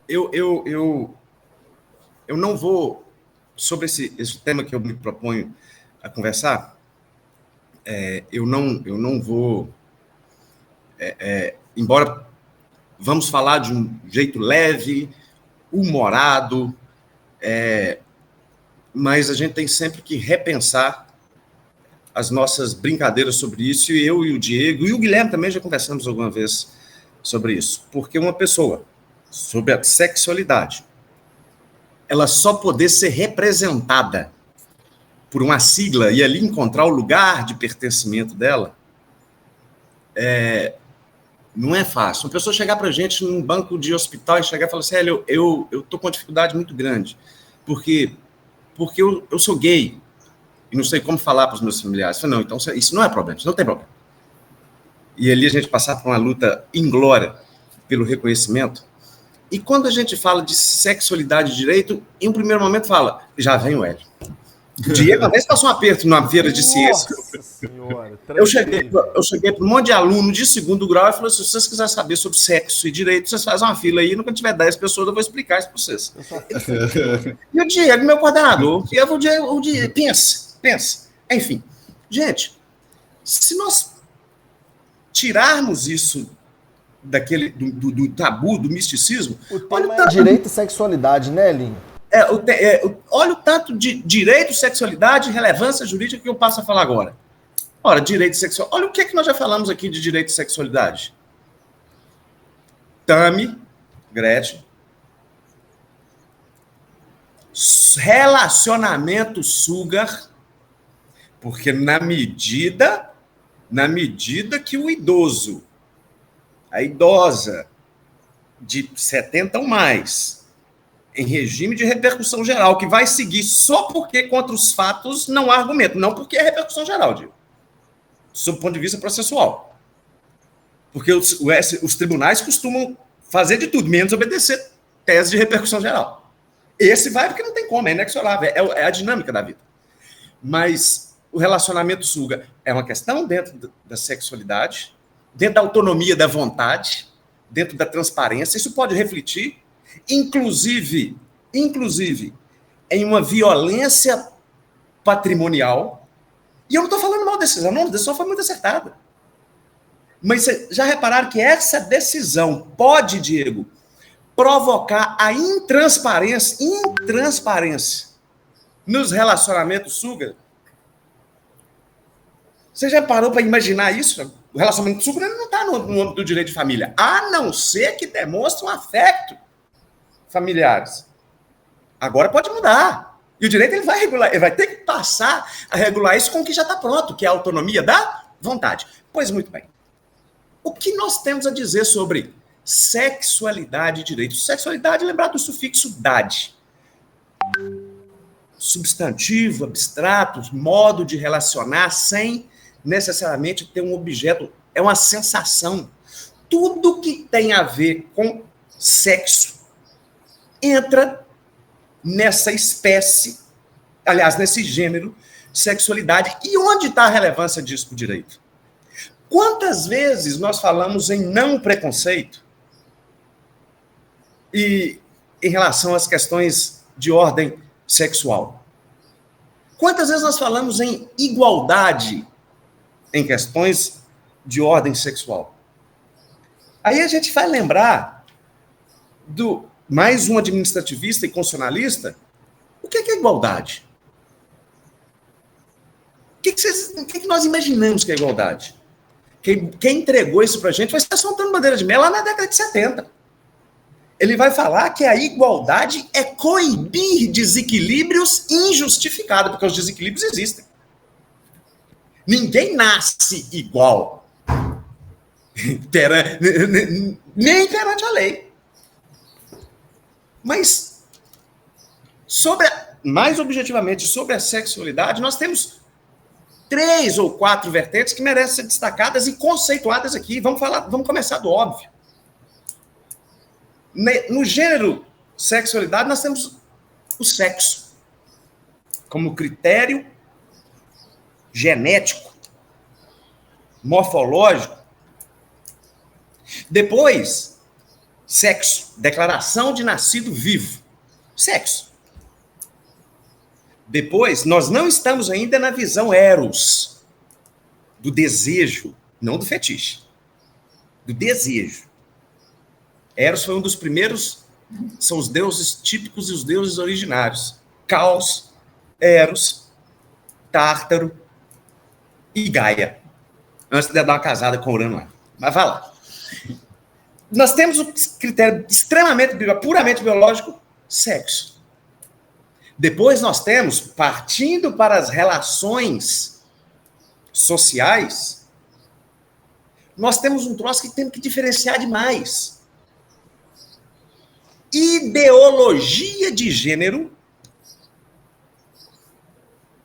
eu, eu, eu, eu não vou, sobre esse tema que eu me proponho a conversar, eu não vou, embora vamos falar de um jeito leve, humorado, mas a gente tem sempre que repensar as nossas brincadeiras sobre isso, e eu e o Diego, e o Guilherme também já conversamos alguma vez sobre isso, porque uma pessoa, sobre a sexualidade, ela só poder ser representada por uma sigla e ali encontrar o lugar de pertencimento dela, não é fácil. Uma pessoa chegar para a gente num banco de hospital e chegar e falar assim, eu estou com uma dificuldade muito grande, porque, porque eu sou gay e não sei como falar para os meus familiares. Eu falo, não, então isso não é problema, isso não tem problema. E ali a gente passar por uma luta inglória pelo reconhecimento. E quando a gente fala de sexualidade e direito, em um primeiro momento fala, já vem o Hélio. O Diego uma vez passou um aperto numa feira de ciência. Nossa senhora, Eu tranquei, cheguei para um monte de aluno de segundo grau e falei assim, se vocês quiserem saber sobre sexo e direito, vocês fazem uma fila aí, nunca tiver 10 pessoas, eu vou explicar isso para vocês. Eu só fiz aqui. E o Diego, meu coordenador, e o Diego pensa. Enfim, gente, se nós tirarmos isso do tabu, do misticismo, O tema é direito e sexualidade, né, Linho? olha o tanto de direito, sexualidade e relevância jurídica que eu passo a falar agora. Ora, direito sexual. Olha o que é que nós já falamos aqui de direito e sexualidade. Tami, Gretchen. Relacionamento sugar, porque na medida que o idoso, a idosa de 70 ou mais, em regime de repercussão geral, que vai seguir só porque contra os fatos não há argumento, não porque é repercussão geral, digo, sob o ponto de vista processual. Porque os tribunais costumam fazer de tudo, menos obedecer tese de repercussão geral. Esse vai porque não tem como, é inexorável, é a dinâmica da vida. Mas o relacionamento suga é uma questão dentro da sexualidade, dentro da autonomia da vontade, dentro da transparência. Isso pode refletir, inclusive, em uma violência patrimonial. E eu não estou falando mal da decisão, não, a decisão foi muito acertada. Mas vocês já repararam que essa decisão pode, Diego, provocar a intransparência nos relacionamentos suga? Você já parou para imaginar isso? O relacionamento suga não está no âmbito do direito de família, a não ser que demonstre um afeto familiares. Agora pode mudar. E o direito ele vai regular, ele vai ter que passar a regular isso com o que já está pronto, que é a autonomia da vontade. Pois muito bem. O que nós temos a dizer sobre sexualidade e direito? Sexualidade, lembrar do sufixo dade. Substantivo, abstrato, modo de relacionar sem necessariamente ter um objeto, é uma sensação. Tudo que tem a ver com sexo entra nessa espécie, aliás, nesse gênero, sexualidade. E onde está a relevância disso para o direito? Quantas vezes nós falamos em não preconceito e em relação às questões de ordem sexual? Quantas vezes nós falamos em igualdade em questões de ordem sexual? Aí a gente vai lembrar do mais um administrativista e constitucionalista. O que é igualdade? O que nós imaginamos que é igualdade? Quem entregou isso para a gente foi Celso Antônio Bandeira de Mello lá na década de 70. Ele vai falar que a igualdade é coibir desequilíbrios injustificados, porque os desequilíbrios existem. Ninguém nasce igual. Nem perante a lei. Mas, mais objetivamente, sobre a sexualidade, nós temos 3 ou 4 vertentes que merecem ser destacadas e conceituadas aqui. Vamos começar do óbvio. No gênero sexualidade, nós temos o sexo como critério genético, morfológico. Depois, Sexo. Declaração de nascido vivo. Sexo. Depois, nós não estamos ainda na visão eros, do desejo, não do fetiche, do desejo. Eros foi um dos primeiros, são os deuses típicos e os deuses originários. Caos, Eros, Tártaro e Gaia. Antes de dar uma casada com Urano lá. Mas vai lá. Nós temos o critério extremamente, puramente biológico, sexo. Depois nós temos, partindo para as relações sociais, nós temos um troço que temos que diferenciar demais. Ideologia de gênero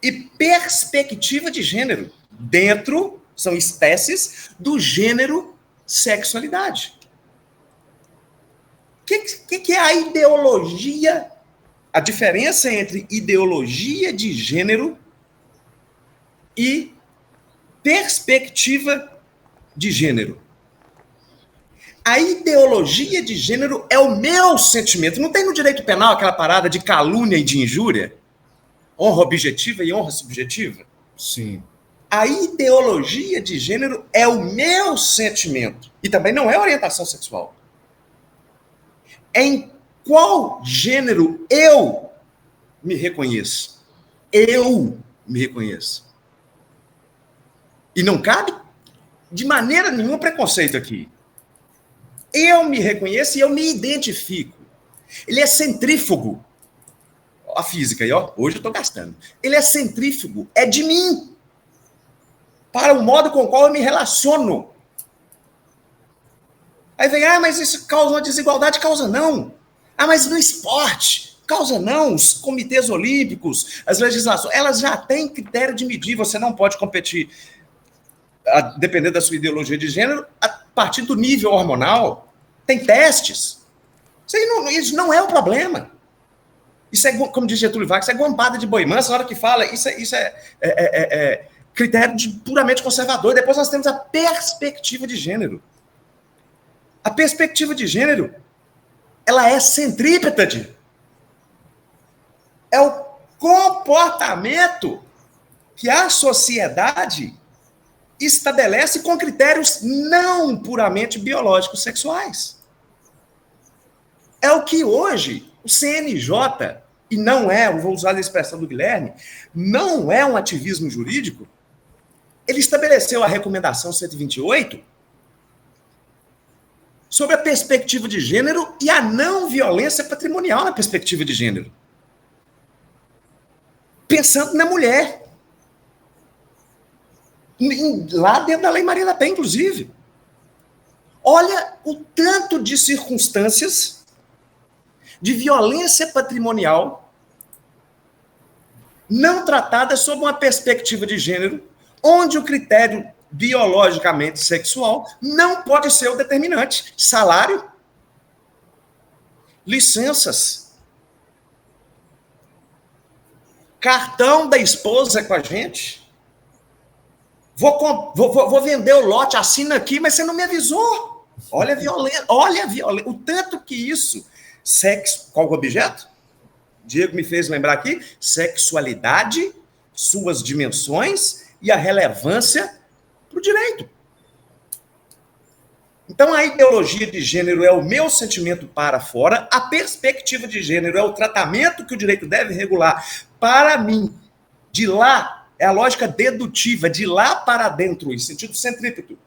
e perspectiva de gênero. Dentro, são espécies do gênero sexualidade. O que é a ideologia? A diferença entre ideologia de gênero e perspectiva de gênero. A ideologia de gênero é o meu sentimento. Não tem no direito penal aquela parada de calúnia e de injúria? Honra objetiva e honra subjetiva? Sim. A ideologia de gênero é o meu sentimento. E também não é orientação sexual. Em qual gênero eu me reconheço? Eu me reconheço. E não cabe de maneira nenhuma preconceito aqui. Eu me reconheço e eu me identifico. Ele é centrífugo. A física aí, ó. Hoje eu estou gastando. Ele é centrífugo. É de mim. Para o modo com o qual eu me relaciono. Aí vem, mas isso causa uma desigualdade? Causa não. Mas no esporte? Causa não. Os comitês olímpicos, as legislações, elas já têm critério de medir. Você não pode competir, a depender da sua ideologia de gênero, a partir do nível hormonal. Tem testes. Isso não é o problema. Isso é, como diz Getúlio Vargas, isso é gompada de boi manso. Na hora que fala, isso é critério de puramente conservador. Depois nós temos a perspectiva de gênero. A perspectiva de gênero, ela é centrípeta. É o comportamento que a sociedade estabelece com critérios não puramente biológicos sexuais. É o que hoje o CNJ, e não é, vou usar a expressão do Guilherme, não é um ativismo jurídico, ele estabeleceu a recomendação 128 sobre a perspectiva de gênero e a não violência patrimonial na perspectiva de gênero. Pensando na mulher. Lá dentro da Lei Maria da Penha, inclusive. Olha o tanto de circunstâncias de violência patrimonial não tratada sob uma perspectiva de gênero, onde o critério biologicamente sexual não pode ser o determinante. Salário, licenças, cartão da esposa com a gente. Vou vender o lote, assina aqui, mas você não me avisou. Olha a violência, o tanto que isso. Sexo, qual o objeto? Diego me fez lembrar aqui, sexualidade, suas dimensões e a relevância para o direito. Então, a ideologia de gênero é o meu sentimento para fora, a perspectiva de gênero é o tratamento que o direito deve regular para mim. De lá, é a lógica dedutiva, de lá para dentro, em sentido centrípeto,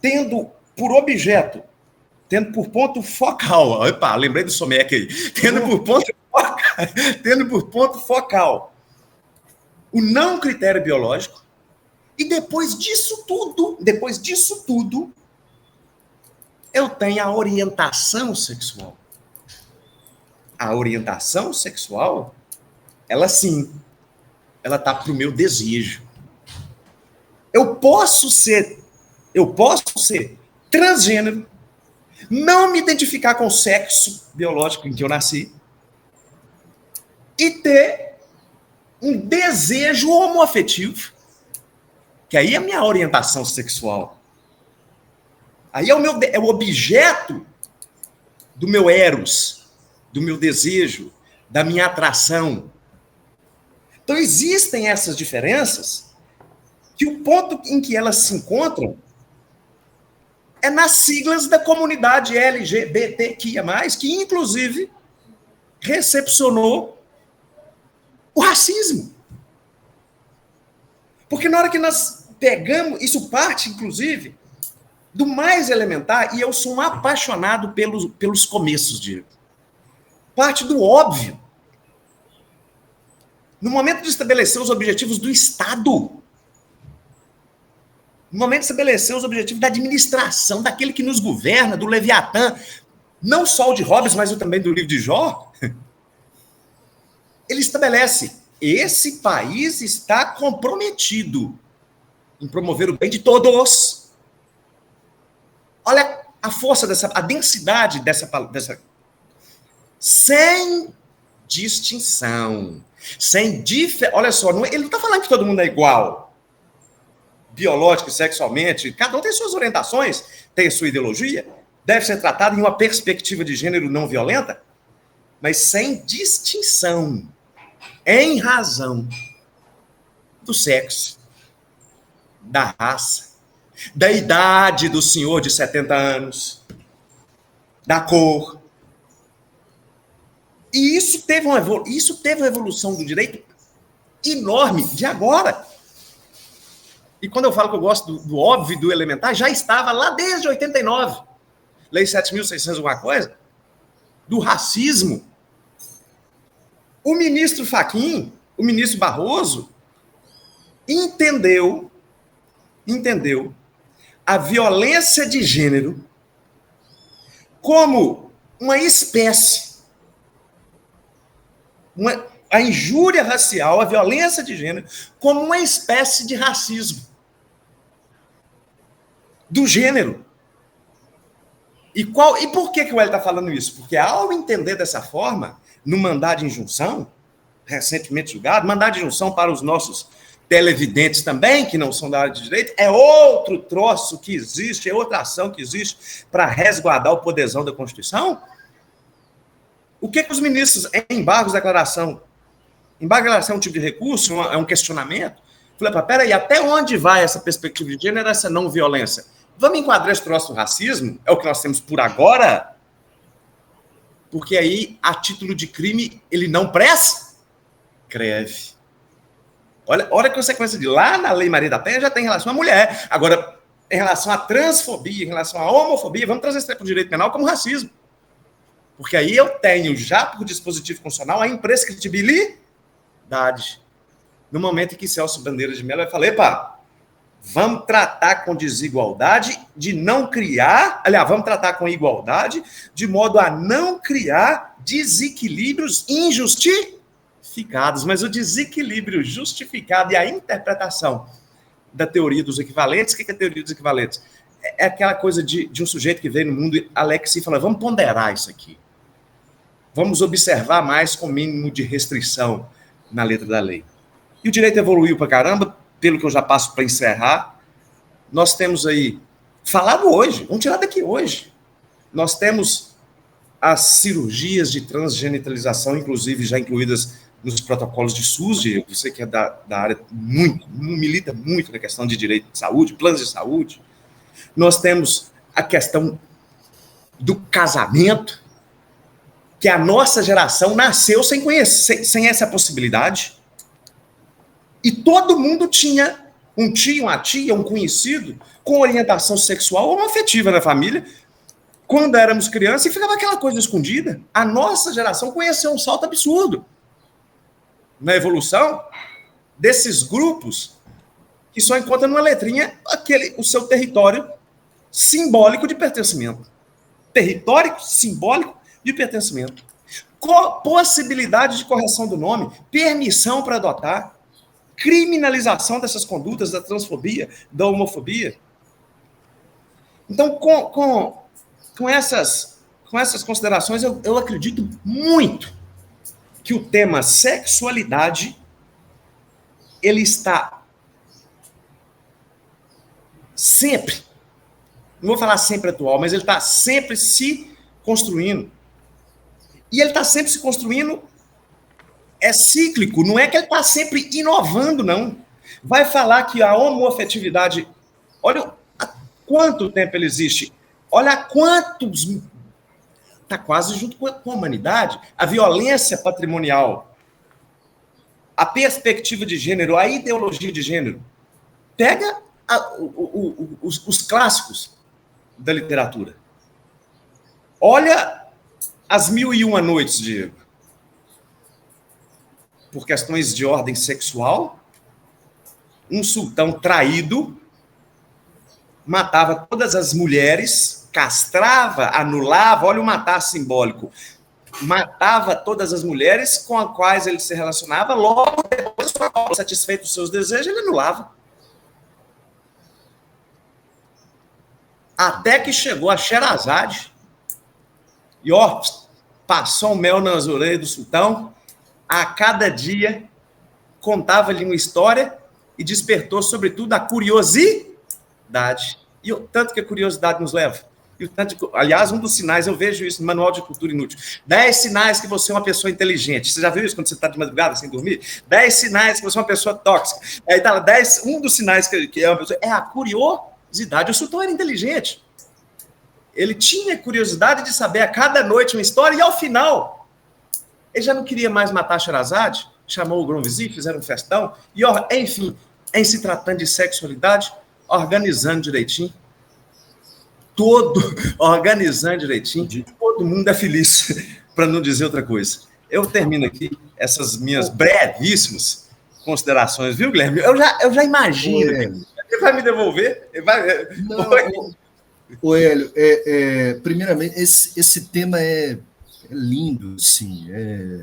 tendo por objeto, tendo por ponto focal, opa, lembrei do Somec aí, tendo por ponto focal o não critério biológico, e depois disso tudo, eu tenho a orientação sexual. A orientação sexual, ela sim, ela está para o meu desejo. Eu posso ser transgênero, não me identificar com o sexo biológico em que eu nasci e ter um desejo homoafetivo, que aí é a minha orientação sexual. Aí é o objeto do meu eros, do meu desejo, da minha atração. Então, existem essas diferenças que o ponto em que elas se encontram é nas siglas da comunidade LGBTQIA+, que, inclusive, recepcionou o racismo. Porque na hora que nós pegamos, isso parte, inclusive, do mais elementar, e eu sou um apaixonado pelos começos, Diego. Parte do óbvio. No momento de estabelecer os objetivos do Estado, no momento de estabelecer os objetivos da administração, daquele que nos governa, do Leviatã, não só o de Hobbes, mas também do livro de Jó, ele estabelece: esse país está comprometido em promover o bem de todos. Olha a força a densidade dessa sem distinção, olha só, ele não está falando que todo mundo é igual, biológico e sexualmente, cada um tem suas orientações, tem sua ideologia, deve ser tratado em uma perspectiva de gênero não violenta, mas sem distinção, em razão do sexo, da raça, da idade do senhor de 70 anos, da cor. E isso teve uma evolução do direito enorme de agora. E quando eu falo que eu gosto do óbvio e do elementar, já estava lá desde 89. Lei 7.600 alguma coisa, do racismo. O ministro Fachin, o ministro Barroso, entendeu a violência de gênero como uma espécie, a injúria racial, a violência de gênero, como uma espécie de racismo do gênero. E por que o Hélio está falando isso? Porque ao entender dessa forma, no mandado de injunção, recentemente julgado, mandado de injunção para os nossos televidentes também, que não são da área de direito, é outro troço que existe, é outra ação que existe para resguardar o poderzão da Constituição. O que os ministros, em embargos de declaração, embargo de declaração é um tipo de recurso, é um questionamento, falei, peraí, até onde vai essa perspectiva de gênero, essa não violência? Vamos enquadrar esse troço do racismo? É o que nós temos por agora? Porque aí, a título de crime, ele não prescreve. Olha a consequência de lá na Lei Maria da Penha já tem em relação à mulher. Agora, em relação à transfobia, em relação à homofobia, vamos trazer isso para o direito penal como racismo. Porque aí eu tenho, já por dispositivo constitucional, a imprescritibilidade. No momento em que Celso Bandeira de Mello vai falar, epa, vamos tratar com desigualdade de não criar, aliás, vamos tratar com igualdade de modo a não criar desequilíbrios injustificados. Mas o desequilíbrio justificado e a interpretação da teoria dos equivalentes, o que é a teoria dos equivalentes? É aquela coisa de um sujeito que veio no mundo, Alex, e fala, vamos ponderar isso aqui. Vamos observar mais com o mínimo de restrição na letra da lei. E o direito evoluiu pra caramba, pelo que eu já passo para encerrar. Nós temos aí, falado hoje, vamos tirar daqui hoje, nós temos as cirurgias de transgenitalização, inclusive já incluídas nos protocolos de SUS, Diego, você que é da área, milita muito na questão de direito de saúde, planos de saúde. Nós temos a questão do casamento, que a nossa geração nasceu sem conhecer, sem essa possibilidade. E todo mundo tinha um tio, uma tia, um conhecido com orientação sexual ou afetiva na família, quando éramos crianças, e ficava aquela coisa escondida. A nossa geração conheceu um salto absurdo na evolução desses grupos que só encontram numa letrinha o seu território simbólico de pertencimento. Território simbólico de pertencimento. Possibilidade de correção do nome, permissão para adotar, criminalização dessas condutas, da transfobia, da homofobia. Então, com essas considerações, eu acredito muito que o tema sexualidade, ele está sempre, não vou falar sempre atual, mas ele está sempre se construindo. E ele está sempre se construindo, é cíclico, não é que ele está sempre inovando, não. Vai falar que a homoafetividade, olha há quanto tempo ele existe, olha há quantos, está quase junto com a humanidade, a violência patrimonial, a perspectiva de gênero, a ideologia de gênero. Pega os clássicos da literatura. Olha as 1001 Noites, Diego. Por questões de ordem sexual, um sultão traído matava todas as mulheres, castrava, anulava, olha o matar simbólico, matava todas as mulheres com as quais ele se relacionava, logo depois, satisfeito os seus desejos, ele anulava. Até que chegou a Sherazade, e ó, passou o mel nas orelhas do sultão, a cada dia contava-lhe uma história e despertou, sobretudo, a curiosidade. E o tanto que a curiosidade nos leva. E o tanto que, aliás, um dos sinais, eu vejo isso no Manual de Cultura Inútil. 10 sinais que você é uma pessoa inteligente. Você já viu isso quando você está de madrugada sem dormir? 10 sinais que você é uma pessoa tóxica. Aí tá, um dos sinais que é uma pessoa é a curiosidade. O sultão era inteligente. Ele tinha curiosidade de saber a cada noite uma história e, ao final, ele já não queria mais matar Sherazade, chamou o Grand Vizir, fizeram um festão, e, enfim, em se tratando de sexualidade, organizando direitinho, todo mundo é feliz, para não dizer outra coisa. Eu termino aqui essas minhas brevíssimas considerações, viu, Guilherme? Eu já imagino que ele vai me devolver. Hélio, primeiramente, esse tema é lindo, sim.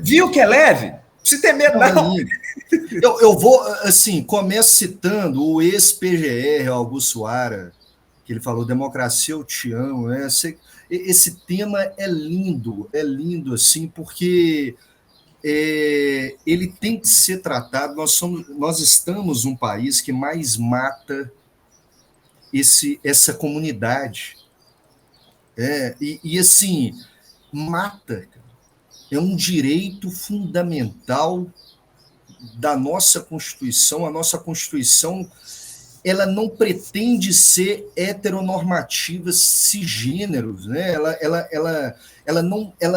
Viu que é leve? Não precisa ter medo, não. Eu vou, assim, começo citando o ex-PGR, Augusto Suara, que ele falou, democracia, eu te amo. Né? Esse tema é lindo, assim, porque ele tem que ser tratado. Nós estamos num país que mais mata essa comunidade. E assim, mata. É um direito fundamental da nossa Constituição. A nossa Constituição, ela não pretende ser heteronormativa cisgêneros, né? Ela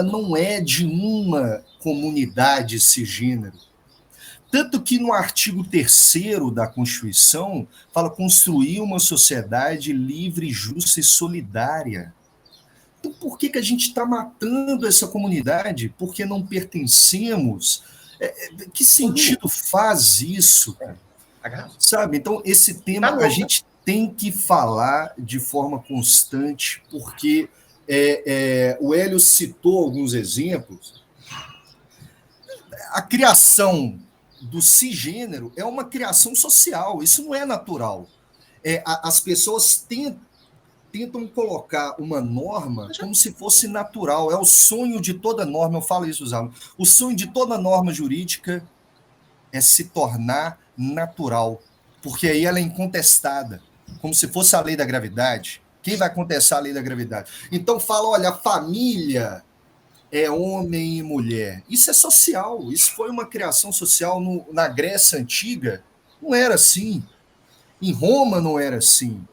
não é de uma comunidade cisgênero. Tanto que no artigo 3º da Constituição fala construir uma sociedade livre, justa e solidária. Então, por que a gente está matando essa comunidade? Porque não pertencemos? Que sentido faz isso? Sabe? Então, esse tema a gente tem que falar de forma constante, porque o Hélio citou alguns exemplos. A criação do cisgênero é uma criação social, isso não é natural. As pessoas tentam colocar uma norma como se fosse natural. É o sonho de toda norma, eu falo isso, Zalo. O sonho de toda norma jurídica é se tornar natural, porque aí ela é incontestada, como se fosse a lei da gravidade. Quem vai contestar a lei da gravidade? Então fala, olha, a família é homem e mulher. Isso é social, isso foi uma criação social na Grécia Antiga. Não era assim. Em Roma não era assim.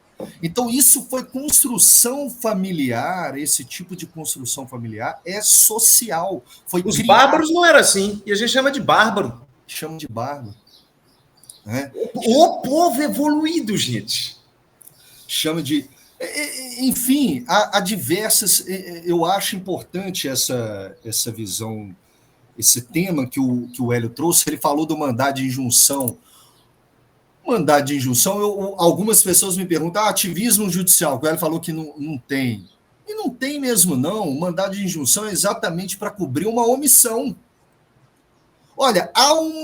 Então, isso foi construção familiar, esse tipo de construção familiar é social. Os bárbaros não era assim, e a gente chama de bárbaro. Chama de bárbaro. O povo evoluído, gente. Chama de... Enfim, há diversas... Eu acho importante essa visão, esse tema que o Hélio trouxe. Ele falou do mandado de injunção. Mandado de injunção, algumas pessoas me perguntam, ativismo judicial, que o Hélio falou que não tem. E não tem mesmo, não. O mandado de injunção é exatamente para cobrir uma omissão. Olha, há um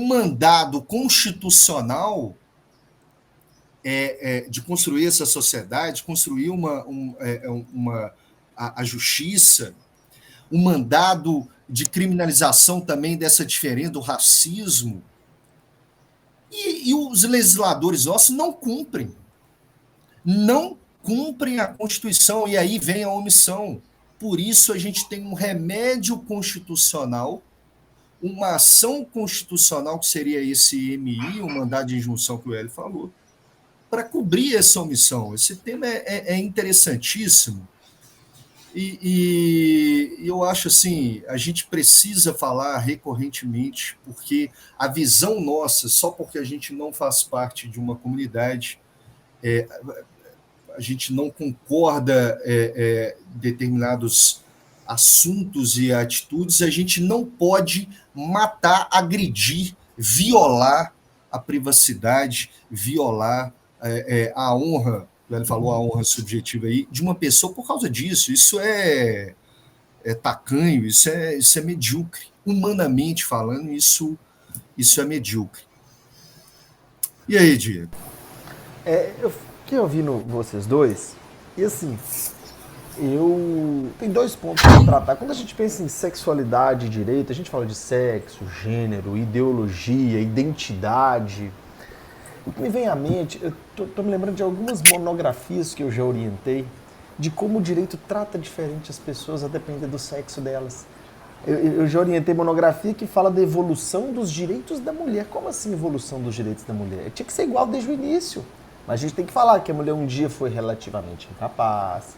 mandado constitucional de construir essa sociedade, construir a justiça, um mandado de criminalização também dessa diferença do racismo. E os legisladores nossos não cumprem. Não cumprem a Constituição, e aí vem a omissão. Por isso a gente tem um remédio constitucional, uma ação constitucional, que seria esse MI, o mandado de injunção que o Hélio falou, para cobrir essa omissão. Esse tema é interessantíssimo, e eu acho assim, a gente precisa falar recorrentemente, porque a visão nossa, só porque a gente não faz parte de uma comunidade, a gente não concorda determinados assuntos e atitudes, a gente não pode matar, agredir, violar a privacidade, violar a honra, ele falou a honra subjetiva aí, de uma pessoa por causa disso. Isso é tacanho, isso é medíocre. Humanamente falando, isso é medíocre. E aí, Diego? Eu fiquei ouvindo vocês dois, e assim, tem 2 pontos para tratar. Quando a gente pensa em sexualidade e direito, a gente fala de sexo, gênero, ideologia, identidade. O que me vem à mente, eu tô me lembrando de algumas monografias que eu já orientei, de como o direito trata diferente as pessoas a depender do sexo delas. Eu já orientei monografia que fala da evolução dos direitos da mulher. Como assim evolução dos direitos da mulher? Tinha que ser igual desde o início. Mas a gente tem que falar que a mulher um dia foi relativamente incapaz,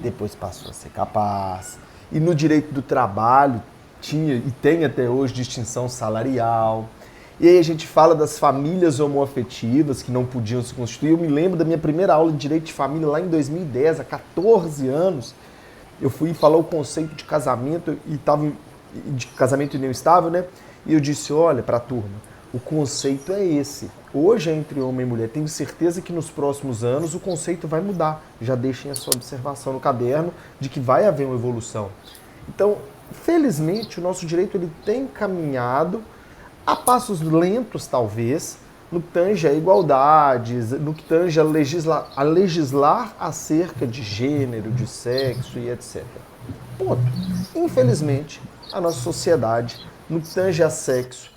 depois passou a ser capaz. E no direito do trabalho tinha e tem até hoje distinção salarial. E aí a gente fala das famílias homoafetivas que não podiam se constituir. Eu me lembro da minha primeira aula de direito de família lá em 2010, há 14 anos. Eu fui falar o conceito de casamento e estava de casamento união estável, né? E eu disse, olha, para a turma, o conceito é esse. Hoje é entre homem e mulher. Tenho certeza que nos próximos anos o conceito vai mudar. Já deixem a sua observação no caderno de que vai haver uma evolução. Então, felizmente, o nosso direito ele tem caminhado a passos lentos, talvez, no que tange a igualdades, no que tange a legislar acerca de gênero, de sexo e etc. Ponto. Infelizmente, a nossa sociedade, no que tange a sexo,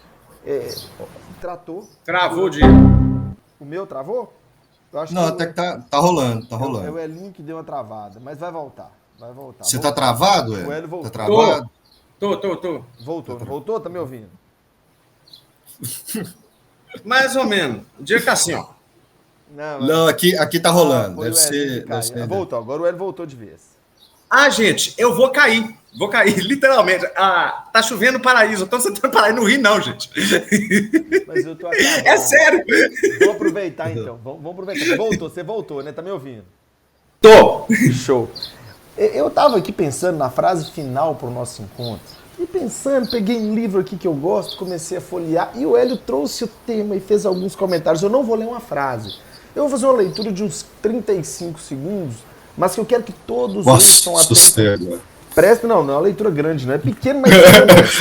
tratou... Travou, Diego. O meu travou? Eu acho Não, que até que tá rolando, tá É rolando. o Elinho que deu uma travada, mas vai voltar. Você tá travado, O Hélio voltou. Tá travado? Tô. Voltou? Tá me ouvindo? Mais ou menos. O Diego tá assim, ó. Não, aqui tá rolando. Foi Deve o Hélio ser. que caiu. Voltou, agora o Hélio voltou de vez. Ah, gente, eu vou cair. Vou cair, literalmente. Tá chovendo no paraíso. Eu tô sentando no paraíso. Não ri, não, gente. Mas eu tô acabando. É sério. Vamos aproveitar, então. Vamos aproveitar. Você voltou, né? Tá me ouvindo? Tô. Show. Eu tava aqui pensando na frase final pro nosso encontro. E pensando, peguei um livro aqui que eu gosto, comecei a folhear. E o Hélio trouxe o tema e fez alguns comentários. Eu não vou ler uma frase. Eu vou fazer uma leitura de uns 35 segundos, mas que eu quero que todos ouçam atentos. Presta, não é uma leitura grande, não é pequeno, mas...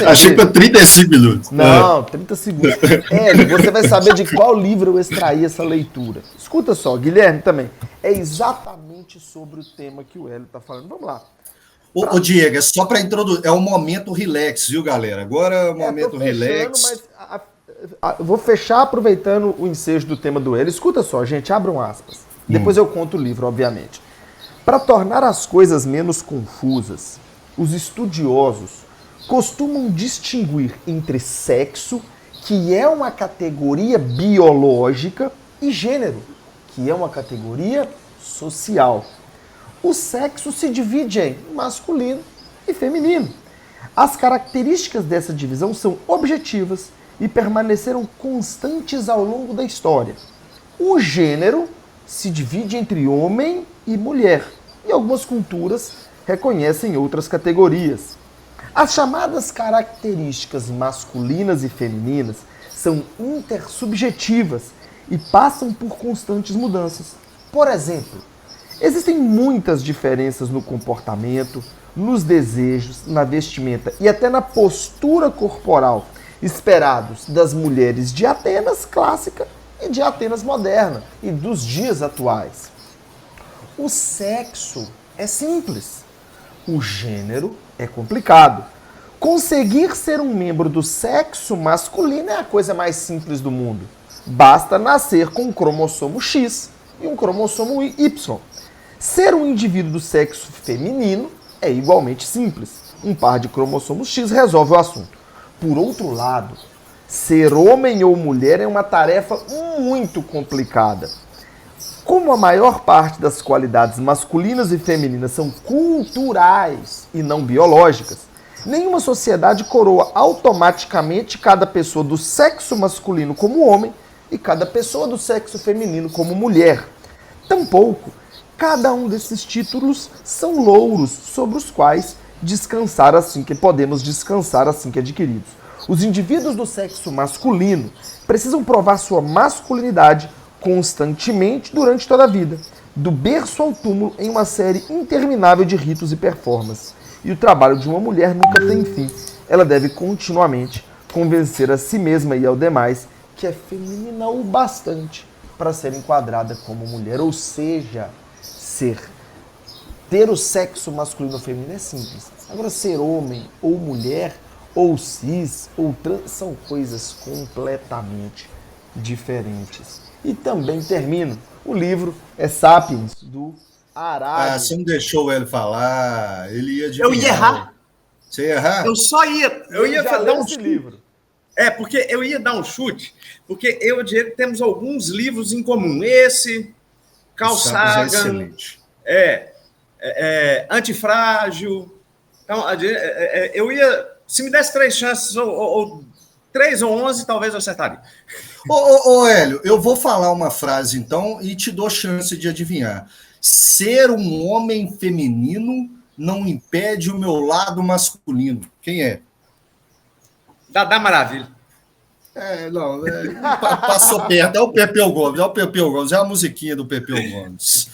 Achei que foi 35 minutos. Não, 30 segundos. Hélio, você vai saber de qual livro eu extraí essa leitura. Escuta só, Guilherme também. É exatamente sobre o tema que o Hélio está falando. Vamos lá. Ô, Diego, é só para introduzir. É um momento relax, viu, galera? Agora é um momento relax. Mas eu vou fechar aproveitando o ensejo do tema do Hélio. Escuta só, gente, abram aspas. Depois eu conto o livro, obviamente. Para tornar as coisas menos confusas, os estudiosos costumam distinguir entre sexo, que é uma categoria biológica, e gênero, que é uma categoria social. O sexo se divide em masculino e feminino. As características dessa divisão são objetivas e permaneceram constantes ao longo da história. O gênero se divide entre homem e mulher, e algumas culturas reconhecem outras categorias. As chamadas características masculinas e femininas são intersubjetivas e passam por constantes mudanças. Por exemplo, existem muitas diferenças no comportamento, nos desejos, na vestimenta e até na postura corporal esperados das mulheres de Atenas clássica e de Atenas moderna e dos dias atuais. O sexo é simples, o gênero é complicado. Conseguir ser um membro do sexo masculino é a coisa mais simples do mundo. Basta nascer com um cromossomo X e um cromossomo Y. Ser um indivíduo do sexo feminino é igualmente simples. Um par de cromossomos X resolve o assunto. Por outro lado, ser homem ou mulher é uma tarefa muito complicada. Como a maior parte das qualidades masculinas e femininas são culturais e não biológicas, nenhuma sociedade coroa automaticamente cada pessoa do sexo masculino como homem e cada pessoa do sexo feminino como mulher. Tampouco, cada um desses títulos são louros sobre os quais descansar assim que podemos descansar assim que adquiridos. Os indivíduos do sexo masculino precisam provar sua masculinidade constantemente durante toda a vida, do berço ao túmulo em uma série interminável de ritos e performances. E o trabalho de uma mulher nunca tem fim. Ela deve continuamente convencer a si mesma e ao demais que é feminina o bastante para ser enquadrada como mulher. Ou seja, ter o sexo masculino ou feminino é simples. Agora, ser homem ou mulher, ou cis, ou trans, são coisas completamente diferentes. E também termino. O livro é Sapiens, do Harari. Ah, você não deixou ele falar. Ele ia adivinhar. Eu ia errar. Você ia errar? Eu ia dar um chute. livro. Porque eu ia dar um chute, porque eu e o Diego temos alguns livros em comum. Esse, Carl Sagan, Antifrágil. Então, eu ia, se me desse 3 chances, ou 3 ou 11, talvez eu acertaria. Ô, Hélio, eu vou falar uma frase, então, e te dou chance de adivinhar. Ser um homem feminino não impede o meu lado masculino. Quem é? Dá Maravilha. Passou perto. É o Pepeu Gomes, é a musiquinha do Pepeu Gomes.